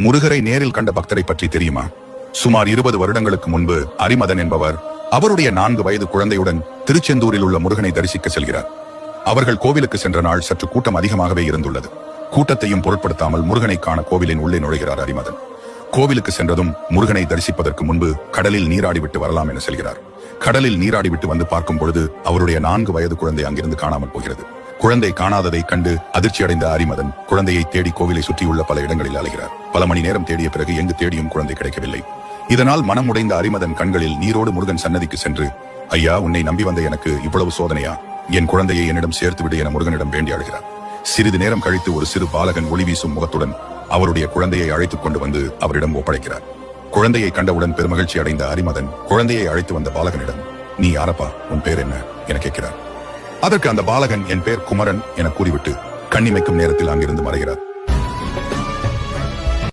முருகரை நேரில் கண்ட பக்தரை பற்றி தெரியுமா? சுமார் 20 வருடங்களுக்கு முன்பு அரிமதன் என்பவர் அவருடைய 4 வயது குழந்தையுடன் திருச்செந்தூரில் உள்ள முருகனை தரிசிக்க செல்கிறார். அவர்கள் கோவிலுக்கு சென்ற நாள் சற்று கூட்டம் அதிகமாகவே இருந்துள்ளது. கூட்டத்தையும் பொருட்படுத்தாமல் முருகனை காண கோவிலின் உள்ளே நுழைகிறார் அரிமதன். கோவிலுக்கு சென்றதும் முருகனை தரிசிப்பதற்கு முன்பு கடலில் நீராடிவிட்டு வரலாம் என செல்கிறார். கடலில் நீராடிவிட்டு வந்து பார்க்கும் பொழுது அவருடைய 4 வயது குழந்தை அங்கிருந்து காணாமல் போகிறது. குழந்தை காணாததை கண்டு அதிர்ச்சி அடைந்த அரிமதன் குழந்தையை தேடி கோவிலை சுற்றியுள்ள பல இடங்களில் அலைகிறார். பல மணி நேரம் தேடிய பிறகு எங்கு தேடியும் குழந்தை கிடைக்கவில்லை. இதனால் மனம் உடைந்த அரிமதன் கண்களில் நீரோடு முருகன் சன்னதிக்கு சென்று, ஐயா, உன்னை நம்பி வந்த எனக்கு இவ்வளவு சோதனையா? என் குழந்தையை என்னிடம் சேர்த்து விடு என முருகனிடம் வேண்டி அழுகிறார். சிறிது நேரம் கழித்து ஒரு சிறு பாலகன் ஒளி வீசும் முகத்துடன் அவருடைய குழந்தையை அழைத்துக் கொண்டு வந்து அவரிடம் ஒப்படைக்கிறார். குழந்தையை கண்டவுடன் பெருமகிழ்ச்சி அடைந்த அரிமதன் குழந்தையை அழைத்து வந்த பாலகனிடம், நீ யாரப்பா, உன் பேர் என்ன என கேட்கிறார். அதற்கு அந்த பாலகன், என் பேர் குமரன் என கூறிவிட்டு கண்ணிமைக்கும் நேரத்தில் அங்கிருந்து மறைகிறார்.